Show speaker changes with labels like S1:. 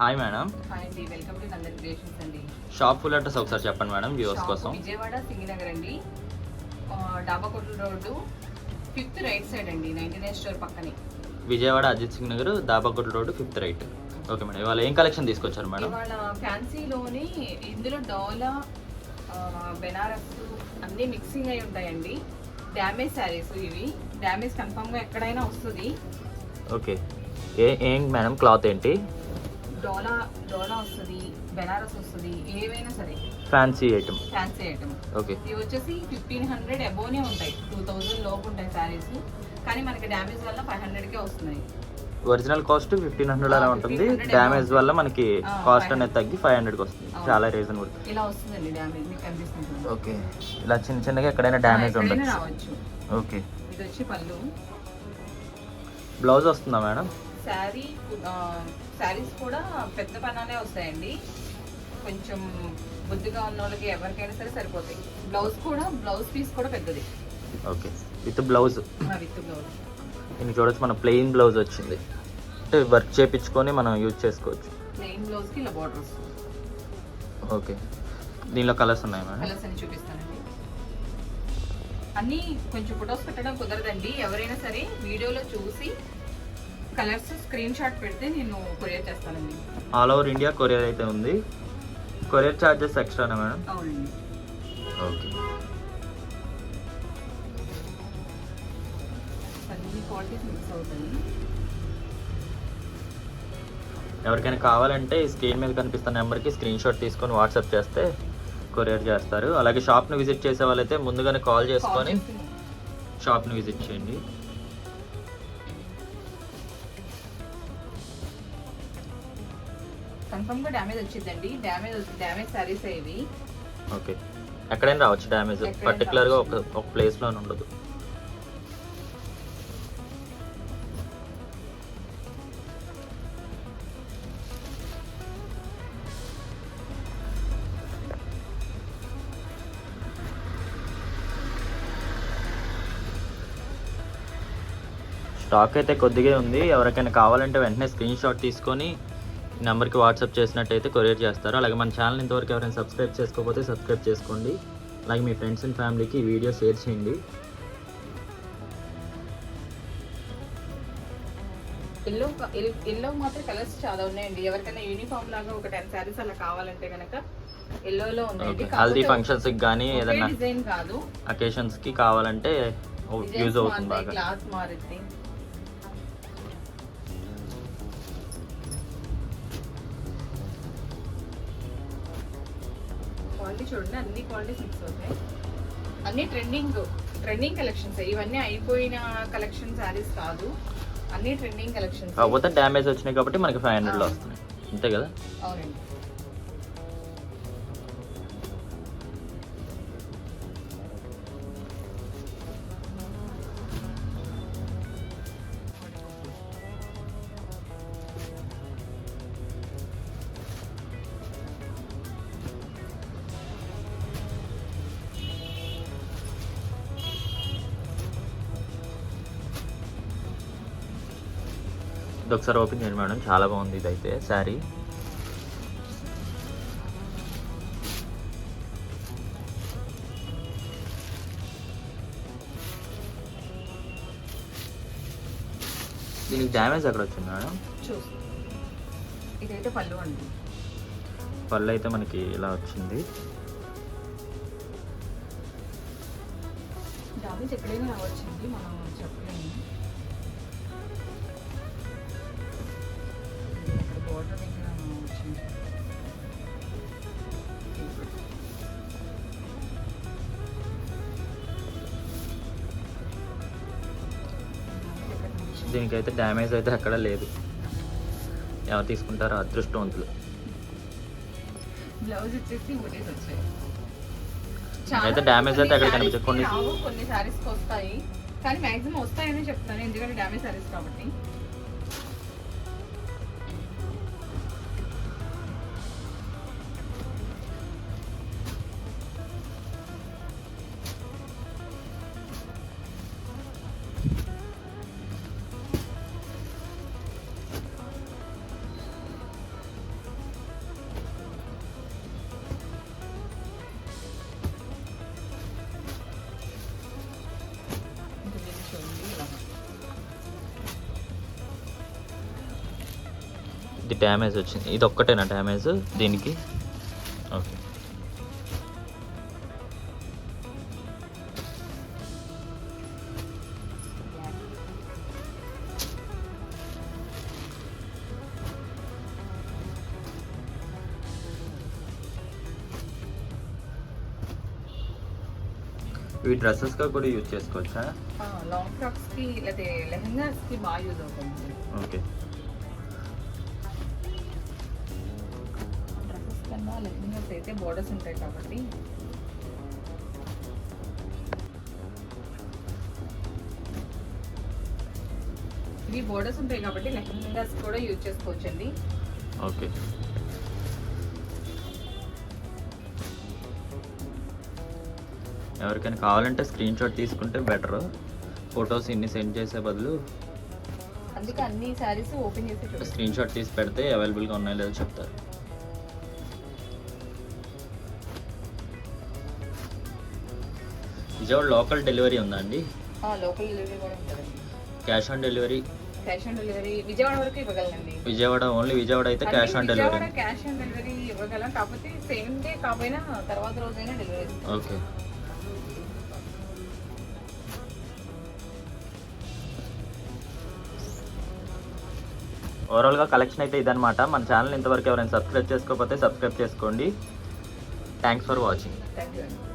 S1: Hi madam.
S2: Hi అండి, welcome to Nandan creations అండి.
S1: Shop full address ఒకసారి చెప్పండి మేడం వ్యూవర్స్ కోసం.
S2: విజయవాడ సింగినగర్ అండి, డాబాకోట్ల రోడ్డు 5th రైట్ సైడ్ అండి, 99 స్టోర్ పక్కనే.
S1: Vijayawada Ajit Singh Nagar Dabakota road 5th right. Okay madam, ఇవాళ ఏం కలెక్షన్ తీసుకొచ్చారు మేడం?
S2: ఇవాళ ఫ్యాన్సీలోని ఇందులో డోలా, బెనారస్ అన్నీ మిక్సింగ్ అయి ఉంటాయండి. డ్యామేజ్ శారీస్ ఇవి, డ్యామేజ్ కన్ఫర్మ్గా ఎక్కడైనా వస్తుంది.
S1: ఓకే, ఏం మేడం క్లాత్ ఏంటి?
S2: డోలా వస్తుంది, బెనారస్ వస్తుంది, ఏవైనా సరే
S1: fancy item.
S2: Fancy item.
S1: Okay,
S2: ఇవి వచ్చేసి 1500 అబోనే ఉంటాయి, 2000 లోపు ఉంటాయి శారీస్. కానీ మనకి డ్యామేజ్ వల్ల 500కే వస్తున్నాయి.
S1: ఒరిజినల్ కాస్ట్ 1500 అలా ఉంటుంది, డ్యామేజ్ వల్ల మనకి కాస్ట్ అనేది తగ్గి 500కి వస్తుంది. చాలా రీజనబుల్.
S2: ఇలా వస్తుందండి డ్యామేజ్, మీకు కనిపిస్తుంది.
S1: ఓకే, ఇలా చిన్న చిన్నగా ఎక్కడైనా డ్యామేజ్ ఉండొచ్చు.
S2: రావచ్చు.
S1: ఓకే,
S2: ఇది వచ్చి పళ్ళు.
S1: బ్లౌజ్ వస్తుందా మేడం?
S2: శారీస్ కూడా పెద్ద పన్నానే వస్తాయండి. కొంచెం బుద్ధిగా ఉన్న వాళ్ళకి ఎవరికైనా సరే సరిపోతాయి. బ్లౌజ్ పీస్ కూడా పెద్దది.
S1: Okay, with blouse.
S2: With blouse.
S1: ఇది చూడొచ్చు, మన ప్లెయిన్ బ్లౌజ్ వచ్చింది అంటే వర్క్ చేపించుకొని మనం యూజ్ చేసుకోవచ్చు.
S2: ప్లెయిన్ బ్లౌజ్కి ఇలా బార్డర్ వస్తుంది.
S1: ఓకే, దీనిలో కలర్స్ ఉన్నాయి మేడం?
S2: కలర్స్ అని చూపిస్తానండి. అన్నీ కొంచెం ఫొటోస్ పెట్టడం కుదరదండి. ఎవరైనా సరే వీడియోలో చూసి కలర్స్ స్క్రీన్ షాట్ పెడితే నేను కొరియర్ చేస్తానండి.
S1: ఆల్ ఓవర్ ఇండియా కొరియర్ అయితే ఉంది. కొరియర్ ఛార్జెస్ ఎక్స్ట్రానా మేడం?
S2: అవునండి.
S1: ఓకే,
S2: అన్ని క్వాలిటీస్ మిక్స్ అవుతాయి.
S1: ఎవరికైనా కావాలంటే ఈ స్క్రీన్ మీద కనిపిస్తున్న నెంబర్కి స్క్రీన్ షాట్ తీసుకొని వాట్సాప్ చేస్తే కొరియర్ చేస్తారు. అలాగే షాప్ని విజిట్ చేసే వాళ్ళైతే ముందుగానే కాల్ చేసుకొని షాప్ని విజిట్ చేయండి.
S2: కన్ఫర్మ్గా డ్యామేజ్ వచ్చిందండి. డ్యామేజ్ శారీస్ ఇవి.
S1: ఓకే, ఎక్కడైనా రావచ్చు డ్యామేజ్, పర్టికులర్గా ఒక ప్లేస్లో ఉండదు. స్టాక్ అయితే కొద్దిగా ఉంది. ఎవరికైనా కావాలంటే వెంటనే స్క్రీన్ షాట్ తీసుకొని నెంబర్కి వాట్సాప్ చేసినట్టయితే కొరియర్ చేస్తారు. అలాగే మన ఛానల్ ఇంతవరకు ఎవరైనా సబ్స్క్రైబ్ చేసుకోకపోతే సబ్స్క్రైబ్ చేసుకోండి. అలాగే మీ ఫ్రెండ్స్ అండ్ ఫ్యామిలీకి ఈ వీడియో షేర్ చేయండి.
S2: ఎల్లో మాత్రం కలర్స్ చాలా ఉన్నాయండి. ఎవరికైనా యూనిఫామ్ లాగా ఒక 10 శారీస్ అలా కావాలంటే కనుక ఎల్లోలో ఉంది.
S1: హల్దీ ఫంక్షన్స్కి కానీ ఏదైనా
S2: డిజైన్ కాదు,
S1: అకేషన్స్కి కావాలంటే యూజ్ అవుతుంది బాగా.
S2: క్లాత్ మారుద్ది. క్వాలిటీ చూడండి, అన్ని క్వాలిటీస్ మిక్స్ అవుతాయి. అన్ని ట్రెండింగ్ కలెక్షన్స్. ఇవన్నీ అయిపోయిన కలెక్షన్ శారీస్ కాదు, అన్ని ట్రెండింగ్ కలెక్షన్స్.
S1: కాకపోతే డ్యామేజ్ వచ్చినాయి కాబట్టి మనకి 500లో వస్తున్నాయి, అంతే కదా?
S2: అవునండి.
S1: ఇది ఒకసారి ఓపెన్ చేయండి మేడం, చాలా బాగుంది ఇదైతే శారీ. దీనికి డ్యామేజ్ ఎక్కడ వచ్చింది మేడం?
S2: ఇదైతే పళ్ళు అండి.
S1: పళ్ళు అయితే మనకి ఇలా వచ్చింది.
S2: డ్యామేజ్ ఎక్కడైనా రావచ్చండి, మనం చెప్పలేము. బోర్డర్ దగ్గర వచ్చింది.
S1: దీనికైతే డ్యామేజ్ అయితే ఎక్కడ లేదు. ఎవరు తీసుకుంటారో అదృష్టవంతులు.
S2: బ్లౌజ్ వచ్చేసి బుటీస్ వచ్చాయి.
S1: అయితే డ్యామేజ్ అయితే అక్కడ కనిపించదు.
S2: కొన్ని శారీస్కి వస్తాయి, కానీ మ్యాక్సిమం వస్తాయని చెప్తాను, ఎందుకంటే డ్యామేజ్ శారీస్ కాబట్టి.
S1: ఇది డ్యామేజ్ వచ్చింది. ఇది ఒక్కటేనా డ్యామేజ్ దీనికి? ఓకే. ఇవి డ్రెస్సెస్గా కూడా యూజ్ చేసుకోవచ్చా?
S2: లాంగ్ ఫ్రాక్స్కి లేదా లెహంగాస్కి బాగా యూజ్ అవుతుంది.
S1: ఓకే.
S2: డ్రెస్సెస్ కన్నా లెహంగాస్ అయితే బోర్డర్స్ ఉంటాయి కాబట్టి ఇవి బోర్డర్స్ ఉంటాయి కాబట్టి లెహంగాస్ కూడా యూజ్ చేసుకోవచ్చండి.
S1: ఓకే. ఎవరికైనా కావాలంటే స్క్రీన్ షాట్ తీసుకుంటే బెటర్. ఫొటోస్ ఇన్ని సెండ్ చేసే బదులు
S2: అందుకే అన్ని శారీస్ ఓపెన్ చేసి చూడండి.
S1: స్క్రీన్ షాట్ తీసి పెడితే అవైలబుల్గా ఉన్నాయో లేదో చెప్తారు. విజయవాడ లోకల్ డెలివరీ ఉందా అండి?
S2: లోకల్ డెలివరీ కూడా ఉంటుందండి.
S1: Cash on delivery?
S2: Cash on delivery Vijayawada వరకు ఇవ్వగలనండి.
S1: విజయవాడ ఓన్లీ విజయవాడ అయితే cash on delivery?
S2: Cash on delivery ఇవ్వగలం, కాకపోతే సేమ్ డే కాకపోయినా తర్వాత రోజైనా డెలివరీ.
S1: ఓకే. ఓవరాల్గా కలెక్షన్ అయితే ఇదనమాట. మన ఛానల్ ఇంతవరకు ఎవరైనా సబ్స్క్రైబ్ చేసుకోకపోతే సబ్స్క్రైబ్ చేసుకోండి. Thanks for watching.
S2: Thank you అండి.